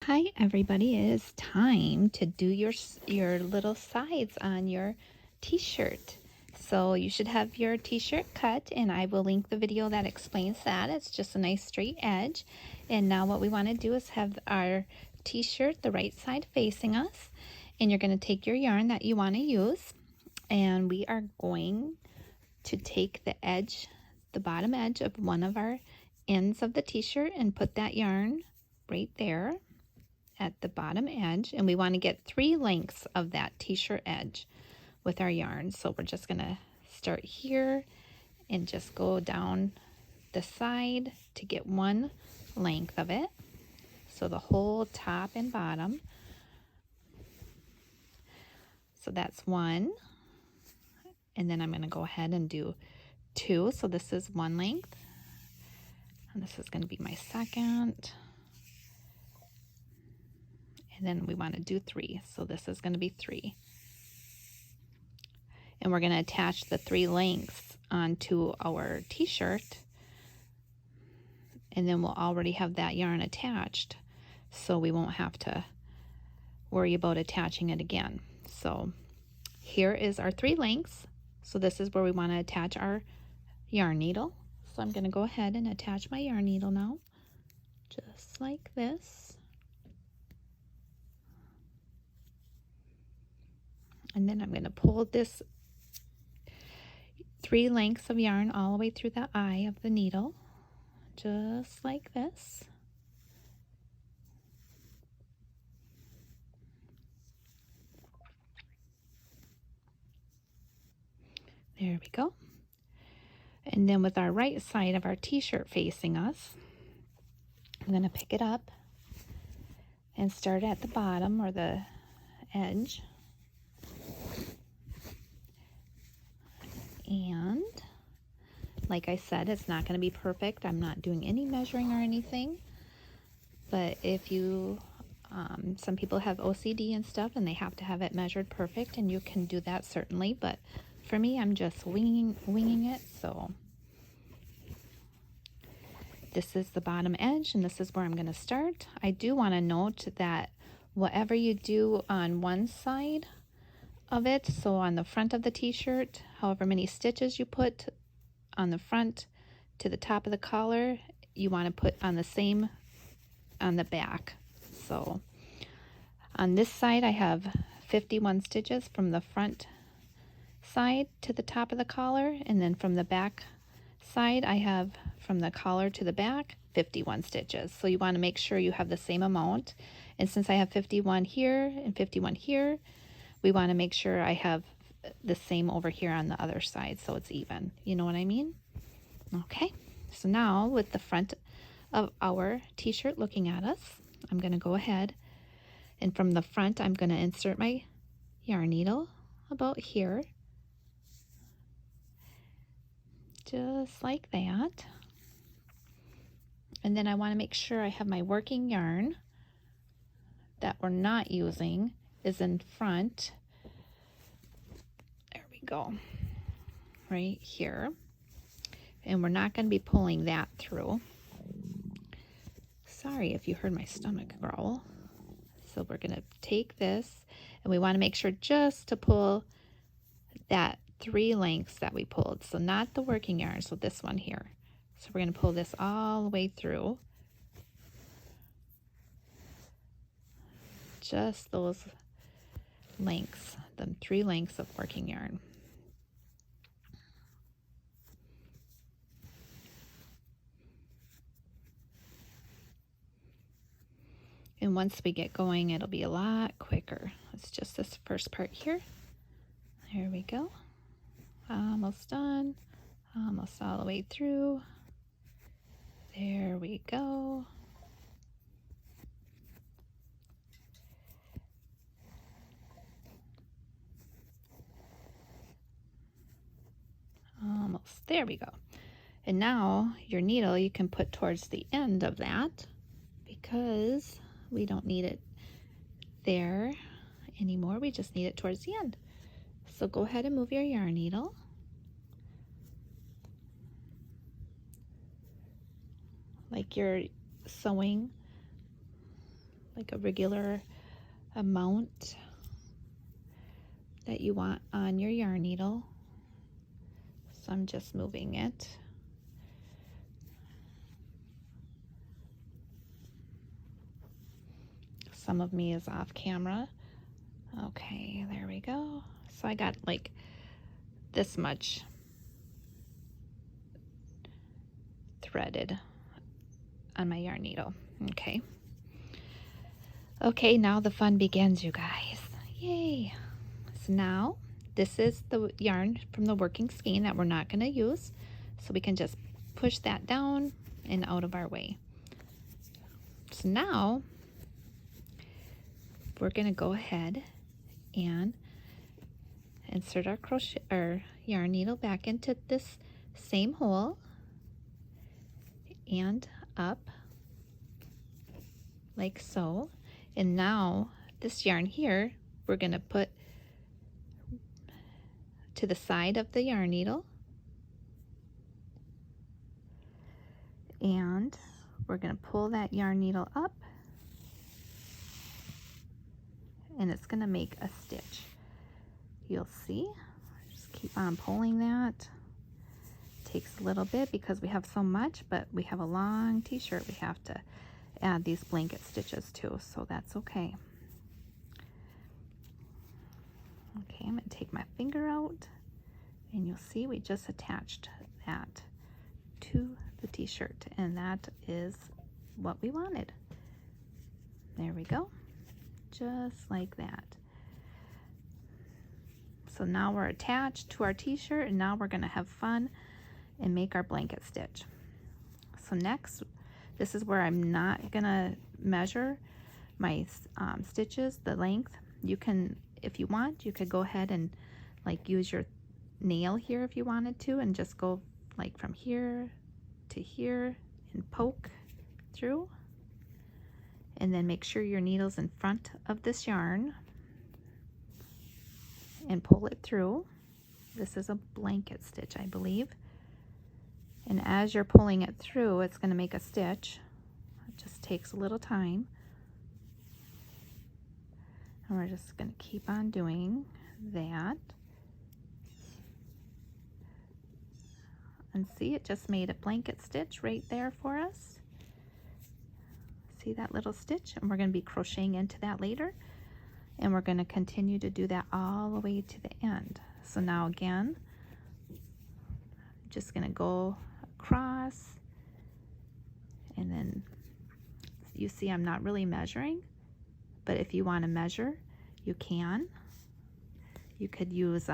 Hi everybody, it is time to do your little sides on your t-shirt. So you should have your t-shirt cut, and I will link the video that explains that. It's just a nice straight edge. And now what we want to do is have our t-shirt the right side facing us, and you're going to take your yarn that you want to use, and we are going to take the edge, the bottom edge of one of our ends of the t-shirt, and put that yarn right there at the bottom edge, and we want to get 3 lengths of that t-shirt edge with our yarn. So we're just going to start here and just go down the side to get 1 length of it, so the whole top and bottom. So that's 1, and then I'm going to go ahead and do 2. So this is 1 length, and this is going to be my second. And then we want to do 3. So this is going to be 3. And we're going to attach the 3 lengths onto our t-shirt. And then we'll already have that yarn attached, so we won't have to worry about attaching it again. So here is our 3 lengths. So this is where we want to attach our yarn needle. So I'm going to go ahead and attach my yarn needle now, just like this. And then I'm going to pull this 3 lengths of yarn all the way through the eye of the needle, just like this. There we go. And then with our right side of our t-shirt facing us, I'm going to pick it up and start at the bottom or the edge. And like I said, it's not going to be perfect. I'm not doing any measuring or anything. But if you, some people have OCD and stuff, and they have to have it measured perfect, and you can do that certainly. But for me, I'm just winging it. So this is the bottom edge, and this is where I'm going to start. I do want to note that whatever you do on one side of it, so on the front of the t-shirt, however many stitches you put on the front to the top of the collar, you want to put on the same on the back. So on this side I have 51 stitches from the front side to the top of the collar, and then from the back side I have from the collar to the back 51 stitches. So you want to make sure you have the same amount, and since I have 51 here and 51 here, we want to make sure I have the same over here on the other side, so it's even. You know what I mean? Okay, so now with the front of our t-shirt looking at us, I'm going to go ahead, and from the front I'm going to insert my yarn needle about here, just like that. And then I want to make sure I have my working yarn that we're not using is in front. There we go, right here. And we're not going to be pulling that through. Sorry if you heard my stomach growl. So we're going to take this, and we want to make sure just to pull that 3 lengths that we pulled, so not the working yarn, so this one here. So we're going to pull this all the way through, just those lengths, the 3 lengths of working yarn. And once we get going, it'll be a lot quicker. It's just this first part here. There we go. Almost done. Almost all the way through. There we go. Almost. There we go. And now your needle you can put towards the end of that, because we don't need it there anymore. We just need it towards the end. So go ahead and move your yarn needle. Like you're sewing like a regular amount that you want on your yarn needle. So I'm just moving it. Some of me is off camera. Okay, there we go. So I got like this much threaded on my yarn needle. Okay. Okay, now the fun begins, you guys. Yay. So now this is the yarn from the working skein that we're not going to use. So we can just push that down and out of our way. So now we're going to go ahead and insert our crochet or yarn needle back into this same hole and up like so. And now this yarn here we're going to put to the side of the yarn needle, and we're going to pull that yarn needle up, and it's going to make a stitch. You'll see. Just keep on pulling that. Takes a little bit because we have so much, but we have a long t-shirt we have to add these blanket stitches to, so that's okay. Okay, I'm going to take my finger out, and you'll see we just attached that to the t-shirt, and that is what we wanted. There we go, just like that. So now we're attached to our t-shirt, and now we're going to have fun and make our blanket stitch. So next, this is where I'm not going to measure my stitches, the length. You can, if you want, you could go ahead and like use your nail here if you wanted to, and just go like from here to here and poke through, and then make sure your needle's in front of this yarn and pull it through. This is a blanket stitch, I believe, and as you're pulling it through, it's going to make a stitch. It just takes a little time, and we're just going to keep on doing that. And see, it just made a blanket stitch right there for us. See that little stitch? And we're going to be crocheting into that later, and we're going to continue to do that all the way to the end. So now again, I'm just going to go across, and then you see I'm not really measuring, but if you want to measure, you can. You could use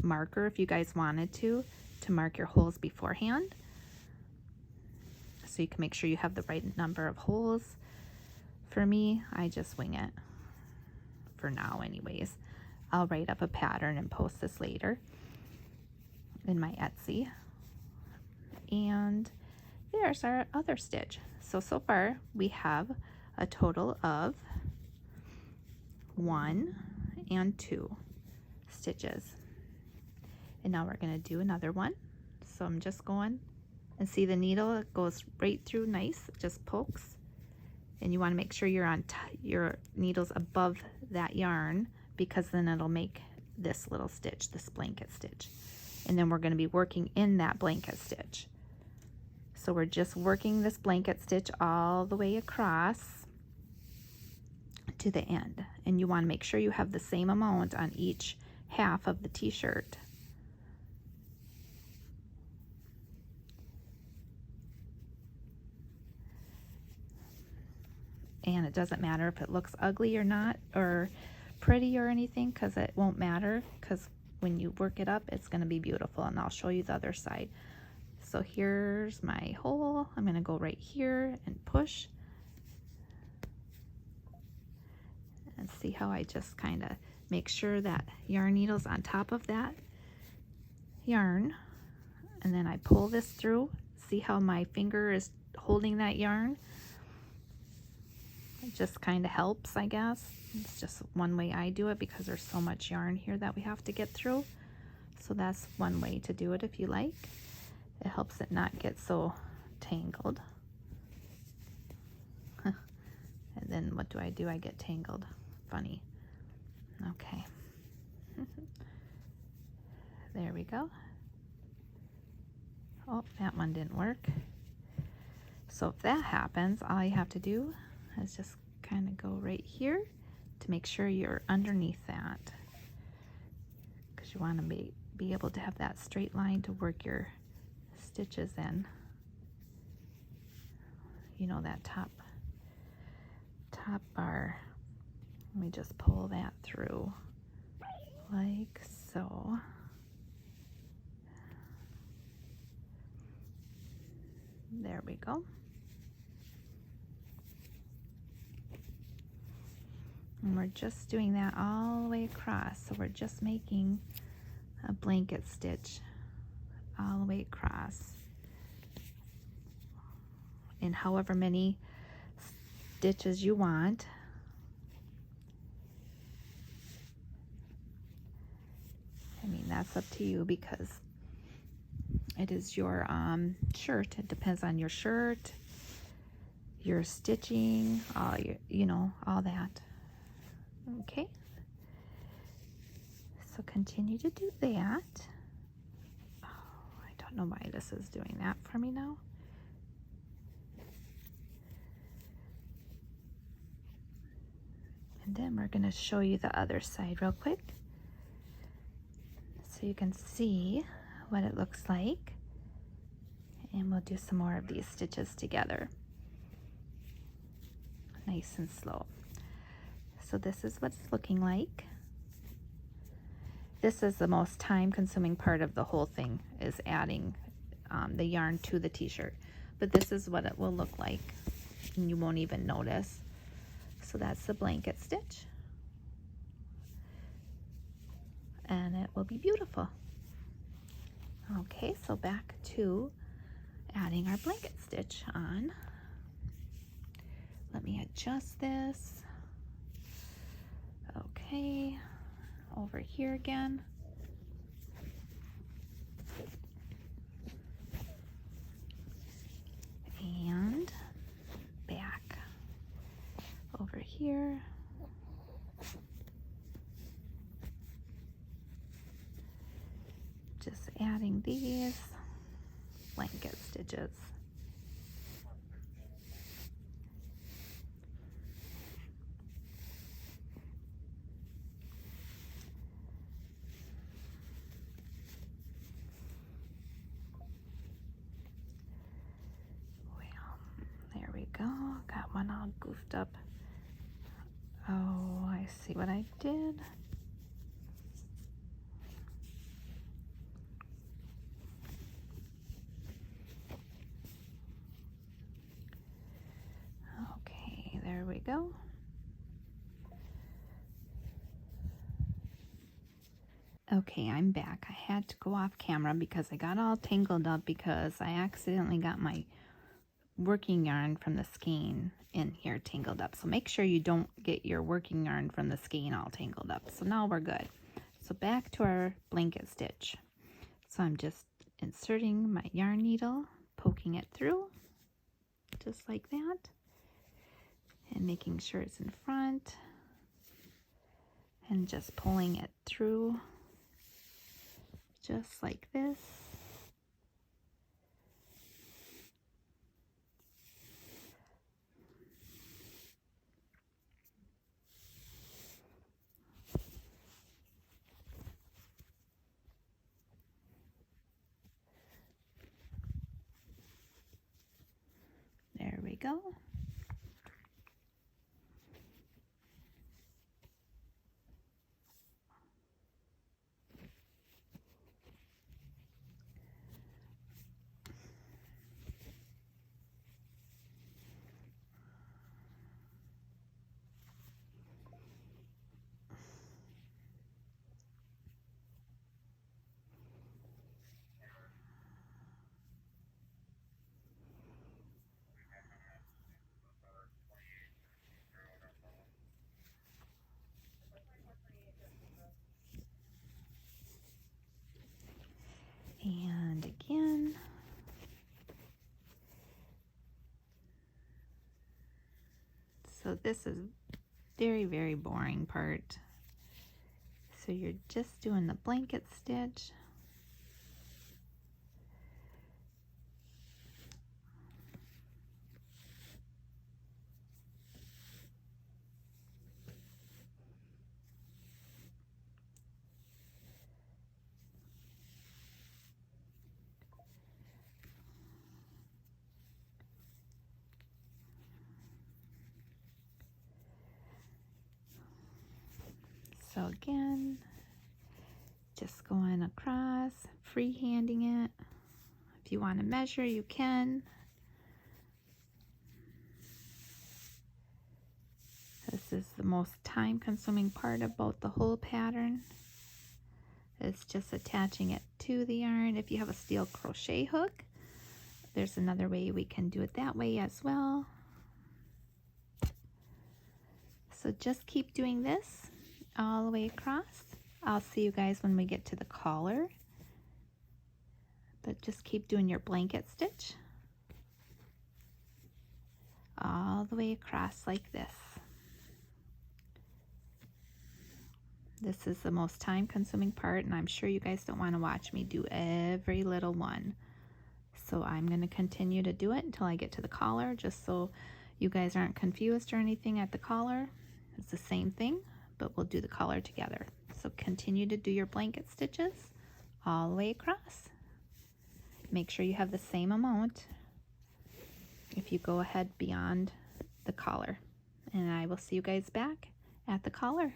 marker if you guys wanted to mark your holes beforehand, so you can make sure you have the right number of holes. For me, I just wing it for now anyways. I'll write up a pattern and post this later in my Etsy. And there's our other stitch. So far we have a total of 1 and 2 stitches. And now we're going to do another one. So I'm just going, and see the needle, it goes right through nice, it just pokes. And you want to make sure you're on your needle's above that yarn, because then it'll make this little stitch, this blanket stitch. And then we're going to be working in that blanket stitch. So we're just working this blanket stitch all the way across to the end. And you want to make sure you have the same amount on each half of the t-shirt. And it doesn't matter if it looks ugly or not, or pretty or anything, because it won't matter, because when you work it up, it's going to be beautiful. And I'll show you the other side. So here's my hole. I'm going to go right here and push, and see how I just kind of make sure that yarn needle's on top of that yarn, and then I pull this through. See how my finger is holding that yarn? It just kind of helps, I guess. It's just one way I do it, because there's so much yarn here that we have to get through. So that's one way to do it if you like. It helps it not get so tangled. then what do? I get tangled. Funny. Okay. There we go. Oh, that one didn't work. So if that happens, all you have to do is just kind of go right here to make sure you're underneath that, because you want to be able to have that straight line to work your stitches in. You know, that top bar. Let me just pull that through like so. There we go. And we're just doing that all the way across. So we're just making a blanket stitch all the way across. And however many stitches you want. I mean, that's up to you because it is your shirt. It depends on your shirt, your stitching, all your, you know, all that. Okay. So continue to do that. Oh, I don't know why this is doing that for me now. And then we're going to show you the other side real quick, so you can see what it looks like. And we'll do some more of these stitches together. Nice and slow. So this is what it's looking like. This is the most time-consuming part of the whole thing, is adding the yarn to the t-shirt. But this is what it will look like, and you won't even notice. So that's the blanket stitch. And it will be beautiful. Okay, so back to adding our blanket stitch on. Let me adjust this. Okay, over here again. And back over here. Just adding these blanket stitches. There we go. Got one all goofed up. Oh, I see what I did. Okay, there we go. Okay, I'm back. I had to go off camera because I got all tangled up because I accidentally got my working yarn from the skein in here tangled up. So make sure you don't get your working yarn from the skein all tangled up. So now we're good. So back to our blanket stitch. So I'm just inserting my yarn needle, poking it through, just like that, and making sure it's in front, and just pulling it through, just like this. There we go. So this is very, very boring part. So you're just doing the blanket stitch. So again, just going across, freehanding it. If you want to measure, you can. This is the most time-consuming part about the whole pattern. It's just attaching it to the yarn. If you have a steel crochet hook, there's another way we can do it that way as well. So just keep doing this all the way across. I'll see you guys when we get to the collar. But just keep doing your blanket stitch all the way across like this. This is the most time-consuming part, and I'm sure you guys don't want to watch me do every little one. So I'm going to continue to do it until I get to the collar, just so you guys aren't confused or anything at the collar. It's the same thing, but we'll do the collar together. So continue to do your blanket stitches all the way across. Make sure you have the same amount if you go ahead beyond the collar. And I will see you guys back at the collar.